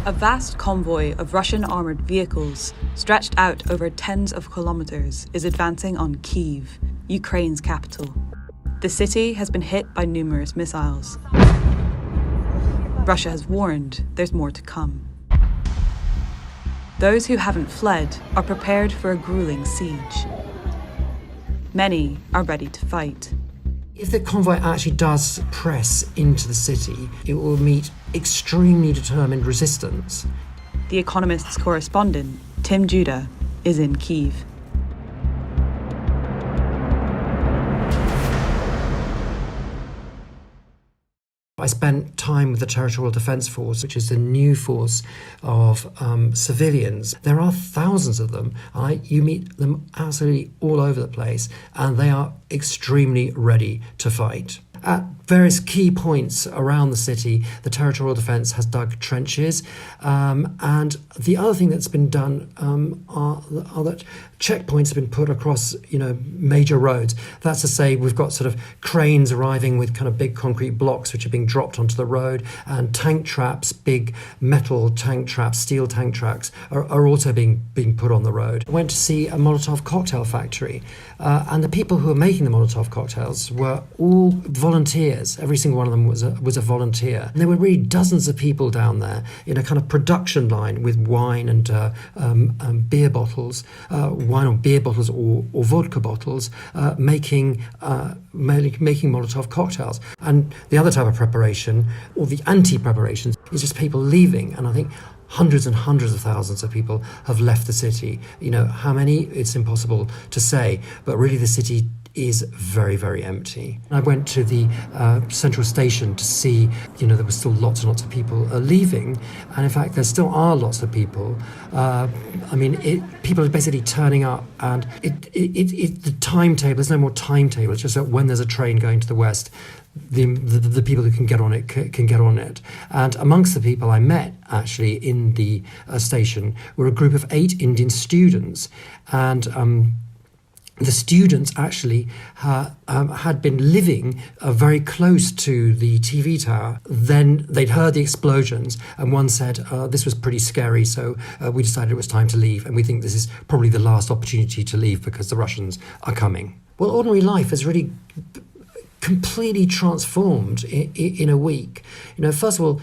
A vast convoy of Russian armoured vehicles, stretched out over tens of kilometres, is advancing on Kyiv, Ukraine's capital. The city has been hit by numerous missiles. Russia has warned there's more to come. Those who haven't fled are prepared for a grueling siege. Many are ready to fight. If the convoy actually does press into the city, it will meet extremely determined resistance. The Economist's correspondent, Tim Judah, is in Kyiv. I spent time with the Territorial Defence Force, which is the new force of civilians. There are thousands of them. You meet them absolutely all over the place, and they are extremely ready to fight. At various key points around the city, the Territorial Defence has dug trenches, and the other thing that's been done are that checkpoints have been put across, major roads. That's to say, we've got sort of cranes arriving with kind of big concrete blocks which are being dropped onto the road, and tank traps, big metal tank traps, steel tank traps, are also being put on the road. I went to see a Molotov cocktail factory, and the people who were making the Molotov cocktails were all volunteers. Every single one of them was a volunteer. And there were really dozens of people down there in a kind of production line with wine and beer bottles, wine or beer bottles or vodka bottles, making Molotov cocktails. And the other type of preparation, or the anti-preparations, is just people leaving. And I think hundreds and hundreds of thousands of people have left the city. How many? It's impossible to say. But really the city is very, very empty. I went to the central station to see, there were still lots and lots of people leaving. And in fact, there still are lots of people. People are basically turning up, and the timetable, there's no more timetable. It's just that when there's a train going to the west, the people who can get on it can get on it. And amongst the people I met actually in the station were a group of 8 Indian students, and the students actually had been living very close to the TV tower. Then they'd heard the explosions, and one said, this was pretty scary, so we decided it was time to leave, and we think this is probably the last opportunity to leave because the Russians are coming. Well, ordinary life has really completely transformed in a week. First of all,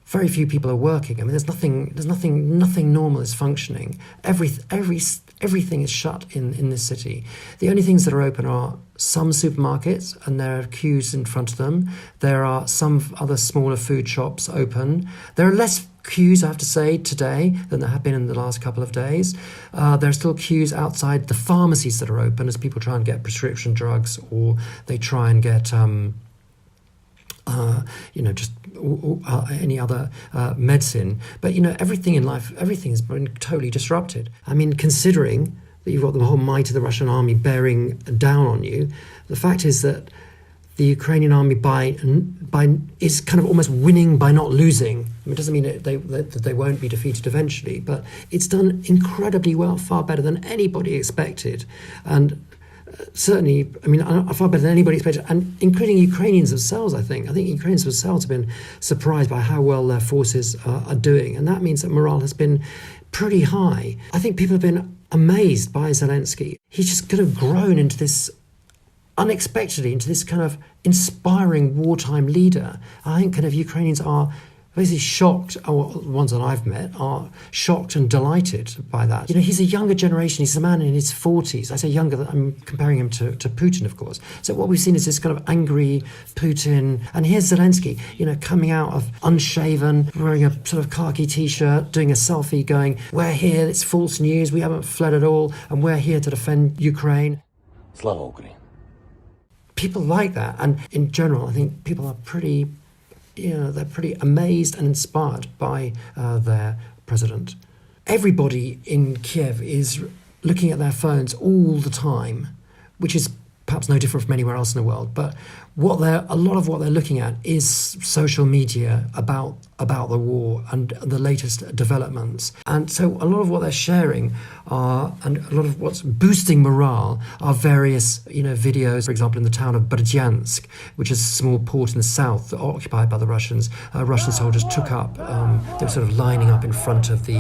very few people are working. There's nothing normal is functioning. Everything is shut in this city. The only things that are open are some supermarkets, and there are queues in front of them. There are some other smaller food shops open. There are less queues, I have to say, today than there have been in the last couple of days. There are still queues outside the pharmacies that are open as people try and get prescription drugs, or they try and get any other medicine. But, everything in life, everything has been totally disrupted. Considering that you've got the whole might of the Russian army bearing down on you, the fact is that the Ukrainian army is kind of almost winning by not losing. It doesn't mean that they won't be defeated eventually, but it's done incredibly well, far better than anybody expected. And certainly, far better than anybody expected, and including Ukrainians themselves, I think. Ukrainians themselves have been surprised by how well their forces are doing, and that means that morale has been pretty high. I think people have been amazed by Zelensky. He's just kind of grown into this, unexpectedly, into this kind of inspiring wartime leader. I think kind of Ukrainians are basically shocked, or the ones that I've met are shocked and delighted by that. He's a younger generation. He's a man in his 40s. I say younger, I'm comparing him to Putin, of course. So what we've seen is this kind of angry Putin. And here's Zelensky, coming out of unshaven, wearing a sort of khaki T-shirt, doing a selfie going, we're here, it's false news, we haven't fled at all, and we're here to defend Ukraine. Slava Ukraine. People like that. And in general, I think people are pretty they're pretty amazed and inspired by their president. Everybody in Kyiv is looking at their phones all the time, which is perhaps no different from anywhere else in the world. But a lot of what they're looking at is social media about the war and the latest developments. And so a lot of what they're sharing and a lot of what's boosting morale are various, videos, for example, in the town of Berdyansk, which is a small port in the south occupied by the Russians. Russian soldiers took up, they were sort of lining up in front of the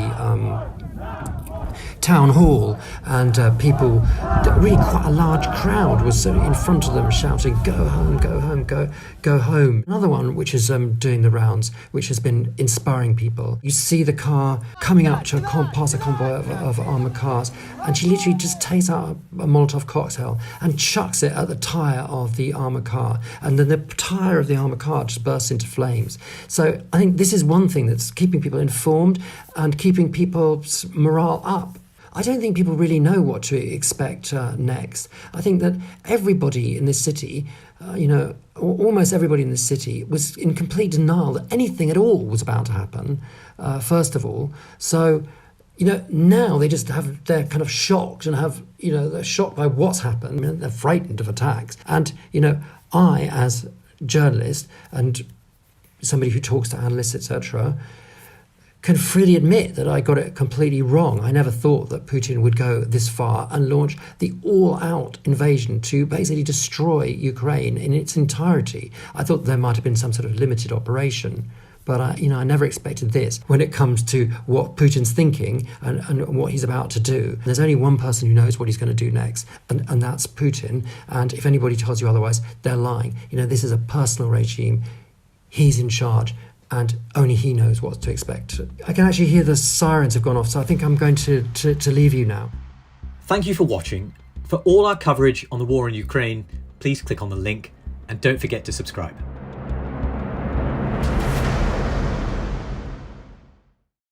town hall, and people, really quite a large crowd was in front of them shouting, "Go home, go home, go home." Another one which is doing the rounds, which has been inspiring people. You see the car coming up to past a convoy of armoured cars, and she literally just takes out a Molotov cocktail and chucks it at the tyre of the armoured car, and then the tyre of the armoured car just bursts into flames. So I think this is one thing that's keeping people informed and keeping people's morale up. I don't think people really know what to expect next. I think that everybody in this city, almost everybody in this city was in complete denial that anything at all was about to happen, first of all. So, now they just they're kind of shocked and they're shocked by what's happened. I mean, they're frightened of attacks. And, I, as a journalist and somebody who talks to analysts, etc., can freely admit that I got it completely wrong. I never thought that Putin would go this far and launch the all-out invasion to basically destroy Ukraine in its entirety. I thought there might have been some sort of limited operation, but I never expected this when it comes to what Putin's thinking and what he's about to do. There's only one person who knows what he's going to do next, and that's Putin. And if anybody tells you otherwise, they're lying. This is a personal regime. He's in charge, and only he knows what to expect. I can actually hear the sirens have gone off, so I think I'm going to leave you now. Thank you for watching. For all our coverage on the war in Ukraine, please click on the link and don't forget to subscribe.